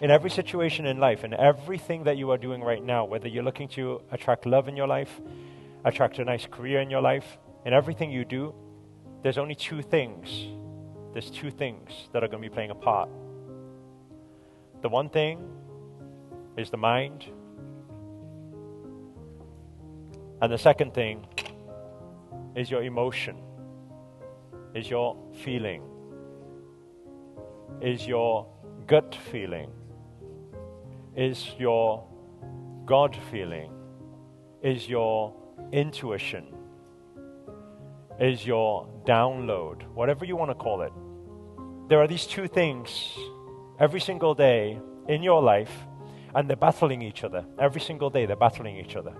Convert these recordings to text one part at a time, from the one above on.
In every situation in life, in everything that you are doing right now, whether you're looking to attract love in your life, attract a nice career in your life, in everything you do, there's only two things. There's two things that are going to be playing a part. The one thing is the mind. And the second thing is your emotion, is your feeling, is your gut feeling, is your God feeling, is your intuition, is your download, whatever you want to call it. There are these two things every single day in your life, and they're battling each other. Every single day they're battling each other.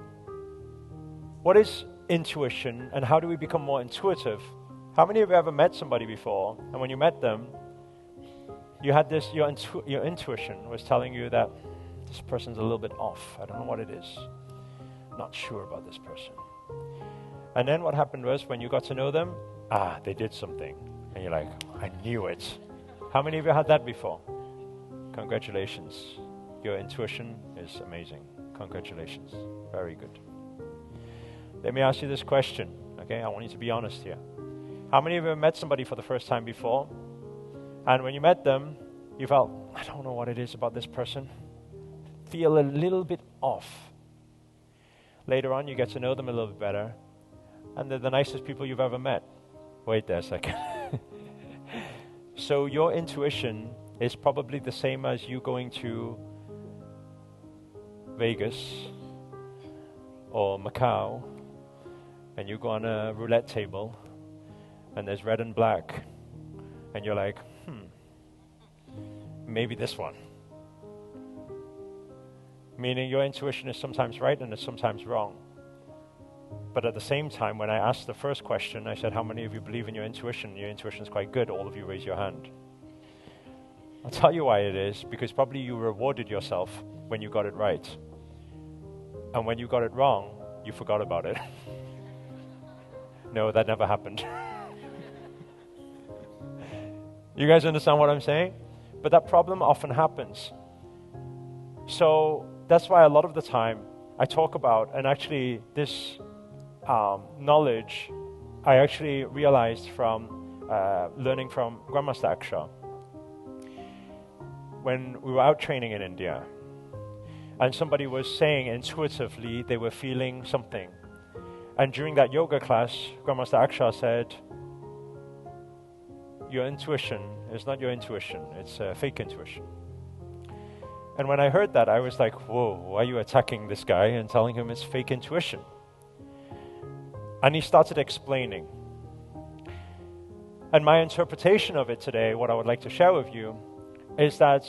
What is intuition, and how do we become more intuitive? How many of you ever met somebody before, and when you met them, you had this, your intuition was telling you that this person's a little bit off. I don't know what it is. Not sure about this person. And then what happened was, when you got to know them, they did something. And you're like, I knew it. How many of you had that before? Congratulations. Your intuition is amazing. Congratulations. Very good. Let me ask you this question, okay? I want you to be honest here. How many of you have met somebody for the first time before? And when you met them, you felt, I don't know what it is about this person. Feel a little bit off. Later on, you get to know them a little bit better. And they're the nicest people you've ever met. Wait there a second. So your intuition is probably the same as you going to Vegas or Macau, and you go on a roulette table, and there's red and black, and you're like, maybe this one. Meaning your intuition is sometimes right and it's sometimes wrong. But at the same time, when I asked the first question, I said, how many of you believe in your intuition? Your intuition is quite good. All of you raise your hand. I'll tell you why it is, because probably you rewarded yourself when you got it right. And when you got it wrong, you forgot about it. No, that never happened. You guys understand what I'm saying? But that problem often happens. So that's why a lot of the time I talk about, and actually this knowledge I actually realized from learning from Grandmaster Akarshana when we were out training in India, and somebody was saying intuitively they were feeling something. And during that yoga class, Grandmaster Akarshana said, your intuition is not your intuition, it's a fake intuition. And when I heard that, I was like, whoa, why are you attacking this guy and telling him it's fake intuition? And he started explaining. And my interpretation of it today, what I would like to share with you, is that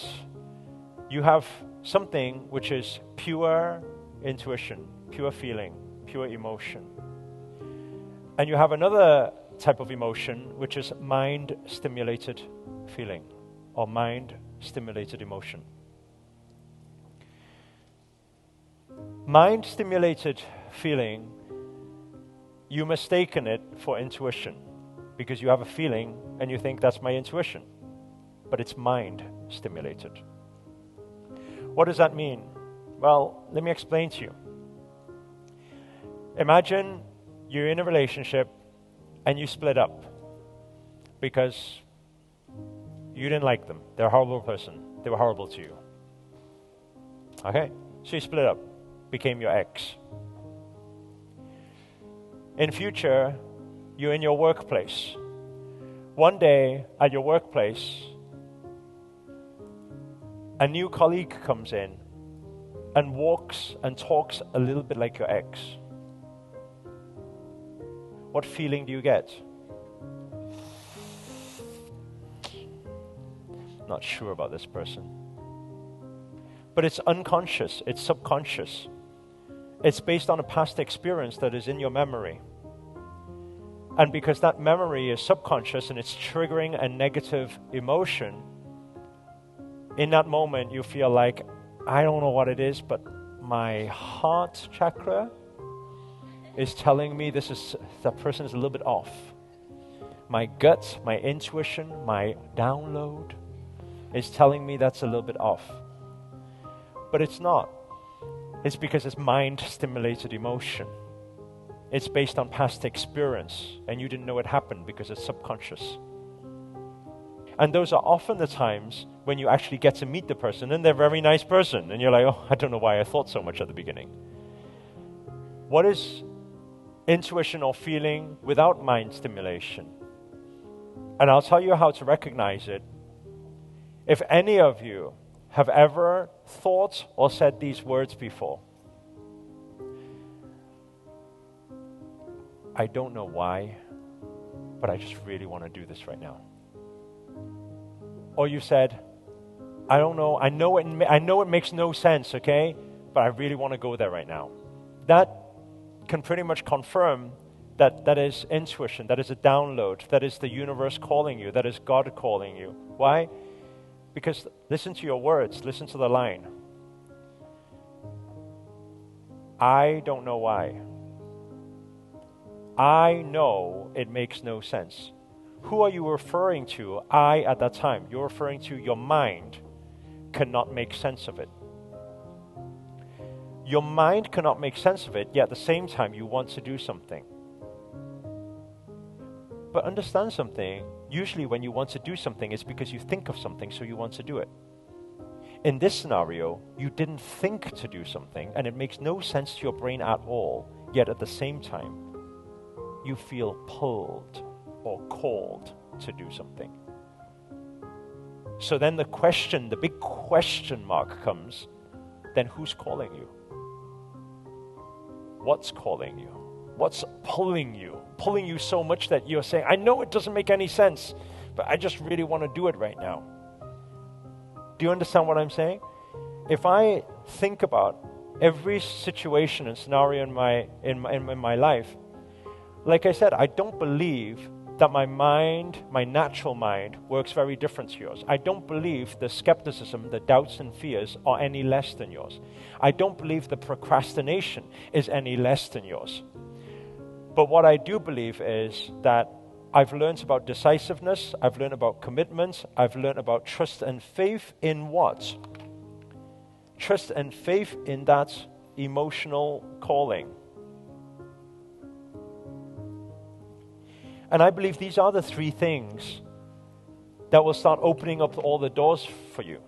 you have something which is pure intuition, pure feeling, pure emotion. And you have another type of emotion, which is mind-stimulated feeling or mind-stimulated emotion. Mind-stimulated feeling, you mistaken it for intuition because you have a feeling and you think that's my intuition, but it's mind-stimulated. What does that mean? Well, let me explain to you. Imagine you're in a relationship and you split up because you didn't like them. They're a horrible person. They were horrible to you. Okay? So you split up, became your ex. In future, you're in your workplace. One day at your workplace, a new colleague comes in and walks and talks a little bit like your ex. What feeling do you get? Not sure about this person. But it's unconscious, it's subconscious. It's based on a past experience that is in your memory. And because that memory is subconscious and it's triggering a negative emotion, in that moment you feel like, I don't know what it is, but my heart chakra is telling me that person is a little bit off. My gut, my intuition, my download is telling me that's a little bit off. but it's not. It's because it's mind-stimulated emotion. It's based on past experience, and you didn't know it happened because it's subconscious. And those are often the times when you actually get to meet the person, and they're a very nice person, and you're like, oh, I don't know why I thought so much at the beginning. What is intuition or feeling without mind stimulation? And I'll tell you how to recognize it. If any of you have ever thought or said these words before, I don't know why, but I just really want to do this right now. Or you said, I don't know, I know it makes no sense, okay? But I really want to go there right now. That can pretty much confirm that that is intuition, that is a download, that is the universe calling you, that is God calling you. Why? Because listen to your words, listen to the line. I don't know why. I know it makes no sense. Who are you referring to? I at that time. You're referring to your mind cannot make sense of it. Your mind cannot make sense of it, yet at the same time you want to do something. But understand something, usually when you want to do something, it's because you think of something, so you want to do it. In this scenario, you didn't think to do something, and it makes no sense to your brain at all, yet at the same time, you feel pulled or called to do something. So then the question, the big question mark comes, then who's calling you? What's calling you? What's pulling you? Pulling you so much that you're saying, I know it doesn't make any sense, but I just really want to do it right now. Do you understand what I'm saying? If I think about every situation and scenario in my life, like I said, I don't believe that my mind, my natural mind, works very different to yours. I don't believe the skepticism, the doubts and fears are any less than yours. I don't believe the procrastination is any less than yours. But what I do believe is that I've learned about decisiveness, I've learned about commitment, I've learned about trust and faith in what? Trust and faith in that emotional calling. And I believe these are the three things that will start opening up all the doors for you.